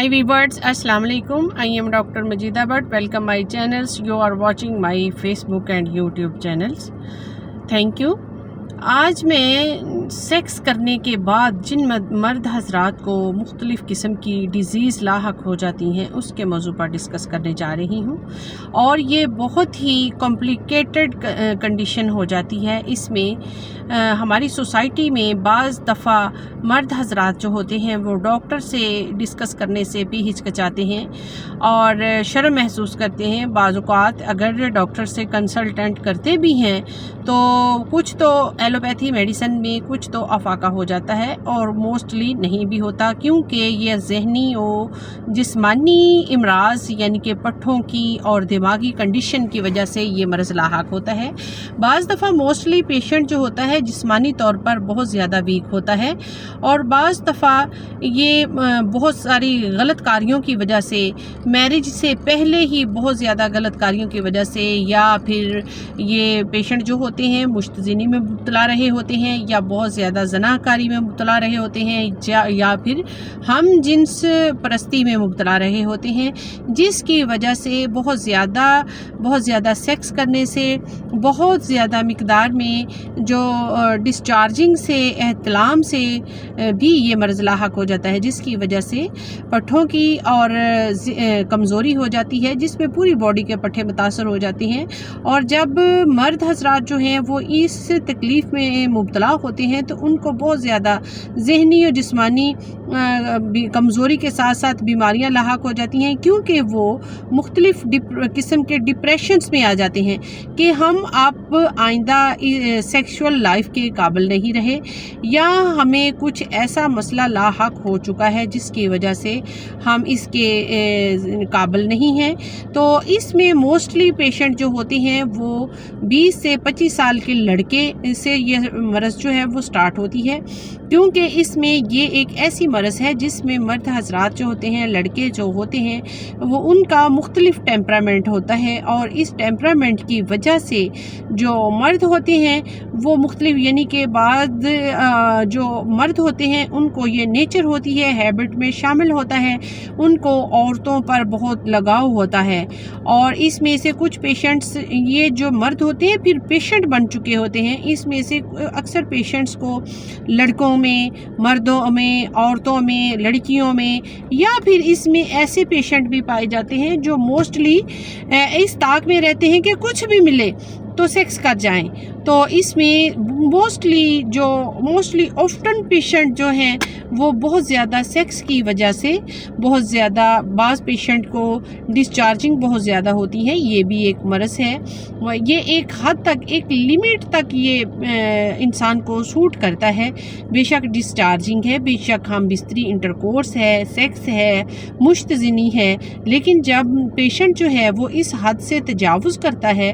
Hi viewers, Assalamu alaikum. I am Dr. Majeeda Bhatt. Welcome my channels. You are watching my Facebook and YouTube channels. Thank you. आज मैं sex करने के बाद जिन मर्द हजरात को मुख्तलिफ़ किस्म की डिज़ीज़ लाहक हो जाती हैं उसके मौजू पर डिस्कस करने जा रही हूँ। और ये बहुत ही कॉम्प्लिकेटेड कंडीशन हो जाती है। इसमें हमारी सोसाइटी में बाज़ दफ़ा मर्द हजरात जो होते हैं वो डॉक्टर से डिस्कस करने से भी हिचकिचाते हैं और शर्म महसूस करते हैं। बाज़ औक़ात अगर डॉक्टर से कंसल्टेंट करते भी हैं तो कुछ तो एलोपैथी मेडिसिन में कुछ तो अफाका हो जाता है और मोस्टली नहीं भी होता, क्योंकि ये ज़हनी और जिस्मानी इमराज़ यानी कि पट्ठों की और दिमागी कंडीशन की वजह से ये मर्ज़ लाहक होता है। बाज़ दफ़ा मोस्टली पेशेंट जो होता है जिस्मानी तौर पर बहुत ज़्यादा वीक होता है और बाज़ दफ़ा ये बहुत सारी गलत कारियों की वजह से, मैरिज से पहले ही बहुत ज़्यादा गलत कारियों की वजह से, या फिर ये पेशेंट जो होते हैं मुश्तज़नी में मुब्तला रहे होते हैं या बहुत ज़्यादा ज़नाकारी में मुब्तला रहे होते हैं या फिर हम जिन्स परस्ती में मुब्तला रहे होते हैं, जिसकी वजह से बहुत ज़्यादा सेक्स करने से, बहुत ज़्यादा मिक़दार में जो डिस्चार्जिंग से, एहतलाम से भी ये मर्ज़ लाहक हो जाता है, जिसकी वजह से पट्ठों की और कमज़ोरी हो जाती है, जिसमें पूरी बॉडी के पट्ठे मुतासर हो जाते हैं। और जब मर्द हजरात जो हैं वो इस तकलीफ़ में मुब्तला होते हैं तो उनको बहुत ज़्यादा ज़हनी और जिस्मानी कमज़ोरी के साथ साथ बीमारियां लाहक हो जाती हैं, क्योंकि वो मुख्तलिफ़ किस्म के डिप्रेशंस में आ जाते हैं कि हम आप आइंदा सेक्सुअल लाइफ के काबिल नहीं रहे या हमें कुछ ऐसा मसला लाहक हो चुका है जिसकी वजह से हम इसके काबिल नहीं हैं। तो इसमें मोस्टली पेशेंट जो होते हैं वो 20 से 25 साल के लड़के से ये मर्ज़ जो है वो स्टार्ट होती है, क्योंकि इसमें ये एक ऐसी मर्ज़ है जिसमें मर्द हजरात जो होते हैं, लड़के जो होते हैं, वो उनका मुख्तलिफ़ टेम्परामेंट होता है और इस टेम्परामेंट की वजह से जो मर्द होते हैं वो मुख्तलिफ़, यानी कि बाद जो मर्द होते हैं उनको ये नेचर होती है, हैबिट में शामिल होता है, उनको औरतों पर बहुत लगाव होता है। और इसमें से कुछ पेशेंट्स, ये जो मर्द होते हैं फिर पेशेंट बन चुके होते हैं, इसमें से अक्सर पेशेंट्स को लड़कों में, मर्दों में, औरतों में, लड़कियों में, या फिर इसमें ऐसे पेशेंट भी पाए जाते हैं जो मोस्टली इस ताक में रहते हैं कि कुछ भी मिले तो सेक्स कर जाएं। तो इसमें मोस्टली ऑफ्टन पेशेंट जो हैं वो बहुत ज़्यादा सेक्स की वजह से बहुत ज़्यादा, बाज़ पेशेंट को डिस्चार्जिंग बहुत ज़्यादा होती है। ये भी एक मर्ज़ है, ये एक हद तक, एक लिमिट तक ये इंसान को सूट करता है। बेशक डिस्चार्जिंग है, बेशक हम बिस्तरी इंटरकोर्स है, सेक्स है, मुश्तज़नी है, लेकिन जब पेशेंट जो है वो इस हद से तजावुज़ करता है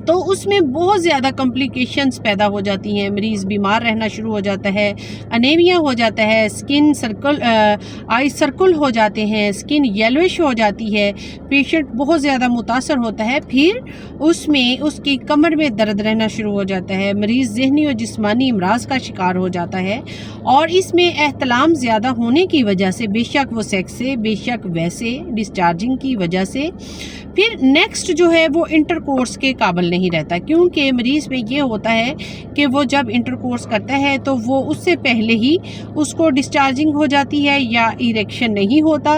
तो उसमें बहुत ज़्यादा कॉम्प्लिकेशंस पैदा हो जाती हैं। मरीज़ बीमार रहना शुरू हो जाता है, अनेमिया हो जाता है, स्किन सर्कल, आई सर्कल हो जाते हैं, स्किन येलोइश हो जाती है, पेशेंट बहुत ज़्यादा मुतासर होता है, फिर उसमें उसकी कमर में दर्द रहना शुरू हो जाता है, मरीज़ ज़हनी और जिस्मानी इमराज़ का शिकार हो जाता है। और इसमें एहतलाम ज़्यादा होने की वजह से, बेशक वो सेक्स से, बेशक वैसे डिस्चार्जिंग की वजह से, फिर नेक्स्ट जो है वो इंटरकोर्स के काबिल नहीं रहता, क्योंकि मरीज़ में ये होता है कि वो जब इंटरकोर्स करता है तो वो उससे पहले ही उसको डिस्चार्जिंग हो जाती है, या इरेक्शन नहीं होता,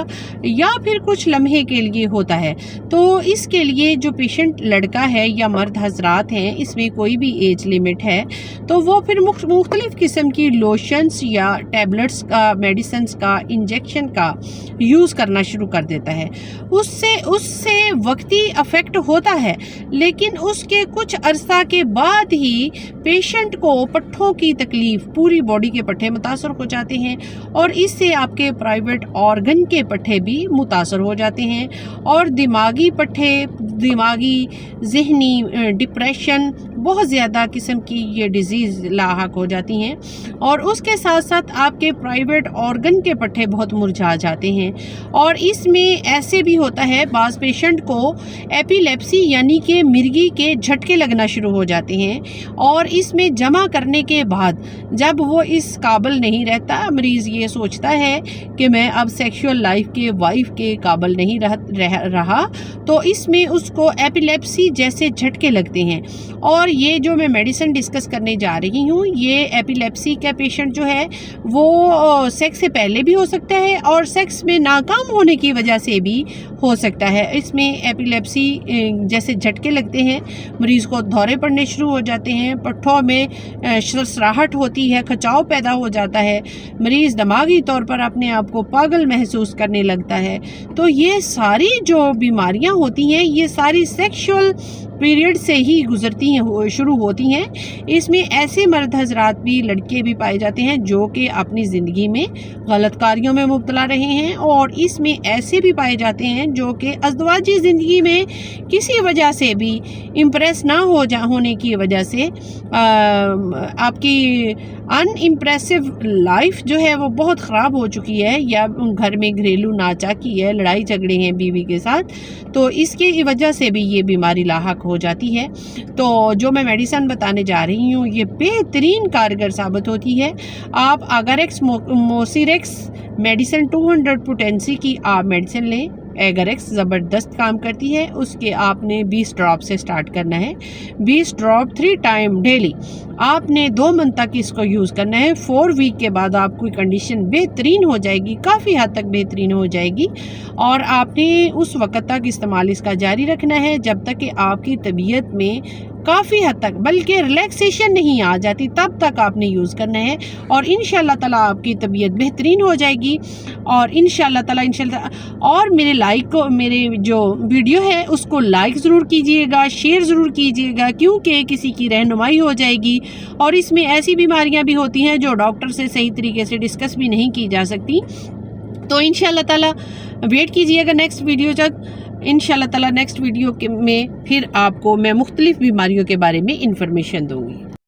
या फिर कुछ लम्हे के लिए होता है। तो इसके लिए जो पेशेंट लड़का है या मर्द हजरात हैं, इसमें कोई भी एज लिमिट है, तो वो फिर मुख्तलिफ़ किस्म की लोशंस या टैबलेट्स का, मेडिसिन्स का, इंजेक्शन का यूज़ करना शुरू कर देता है। उससे वक्ती अफेक्ट होता है, लेकिन उसके कुछ अरसा के बाद ही पेशेंट को पट्ठों की तकलीफ़, पूरी बॉडी के पट्ठे मुतासर हो जाते हैं और इससे आपके प्राइवेट ऑर्गन के पट्ठे भी मुतासर हो जाते हैं और दिमागी पट्ठे, दिमागी ज़हनी डिप्रेशन, بہت زیادہ قسم کی یہ ڈیزیز لاحق ہو جاتی ہیں، اور اس کے ساتھ ساتھ آپ کے پرائیویٹ آرگن کے پٹھے بہت مرجھا جاتے ہیں۔ اور اس میں ایسے بھی ہوتا ہے بعض پیشنٹ کو ایپیلیپسی یعنی کہ مرگی کے جھٹکے لگنا شروع ہو جاتے ہیں، اور اس میں جمع کرنے کے بعد جب وہ اس قابل نہیں رہتا، مریض یہ سوچتا ہے کہ میں اب سیکشول لائف کے وائف کے قابل نہیں رہا، تو اس میں اس کو ایپیلیپسی جیسے جھٹکے لگتے ہیں۔ اور یہ جو میں میڈیسن ڈسکس کرنے جا رہی ہوں، یہ ایپیلیپسی کا پیشنٹ جو ہے وہ سیکس سے پہلے بھی ہو سکتا ہے اور سیکس میں ناکام ہونے کی وجہ سے بھی ہو سکتا ہے۔ اس میں ایپیلیپسی جیسے جھٹکے لگتے ہیں، مریض کو دورے پڑنے شروع ہو جاتے ہیں، پٹھوں میں سرسراہٹ ہوتی ہے، کھچاؤ پیدا ہو جاتا ہے، مریض دماغی طور پر اپنے آپ کو پاگل محسوس کرنے لگتا ہے۔ تو یہ ساری جو بیماریاں ہوتی ہیں، یہ ساری سیکشول پیریڈ سے ہی گزرتی ہیں، شروع ہوتی ہیں۔ اس میں ایسے مرد حضرات بھی، لڑکے بھی پائے جاتے ہیں جو کہ اپنی زندگی میں غلط کاریوں میں مبتلا رہے ہیں، اور اس میں ایسے بھی پائے جاتے ہیں جو کہ ازدواجی زندگی میں کسی وجہ سے بھی امپریس نہ ہونے کی وجہ سے آپ کی ان امپریسو لائف جو ہے وہ بہت خراب ہو چکی ہے، یا گھر میں گھریلو ناچاکی ہے، لڑائی جھگڑے ہیں بیوی کے ساتھ، تو اس کی وجہ سے بھی یہ بیماری لاحق ہو جاتی ہے۔ تو جو میں میڈیسن بتانے جا رہی ہوں یہ بہترین کارگر ثابت ہوتی ہے۔ آپ اگریکس موسیریکس میڈیسن 200 پوٹینسی کی آپ میڈیسن لیں، ایگریکس زبردست کام کرتی ہے، اس کے آپ نے 20 ڈراپ سے سٹارٹ کرنا ہے، 20 ڈراپ 3 ٹائم ڈیلی، آپ نے 2 منتھ تک اس کو یوز کرنا ہے۔ 4 ویک کے بعد آپ کی کنڈیشن بہترین ہو جائے گی، کافی حد تک بہترین ہو جائے گی، اور آپ نے اس وقت تک استعمال اس کا جاری رکھنا ہے جب تک کہ آپ کی طبیعت میں کافی حد تک بلکہ ریلیکسیشن نہیں آ جاتی، تب تک آپ نے یوز کرنا ہے، اور انشاءاللہ تعالیٰ آپ کی طبیعت بہترین ہو جائے گی۔ اور انشاءاللہ تعالیٰ اور میرے جو ویڈیو ہے اس کو لائک ضرور کیجئے گا، شیئر ضرور کیجئے گا، کیونکہ کسی کی رہنمائی ہو جائے گی، اور اس میں ایسی بیماریاں بھی ہوتی ہیں جو ڈاکٹر سے صحیح طریقے سے ڈسکس بھی نہیں کی جا سکتی۔ تو انشاءاللہ تعالیٰ ویٹ کیجئے گا نیکسٹ ویڈیو تک۔ انشاءاللہ تعالیٰ نیکسٹ ویڈیو میں پھر آپ کو میں مختلف بیماریوں کے بارے میں انفارمیشن دوں گی۔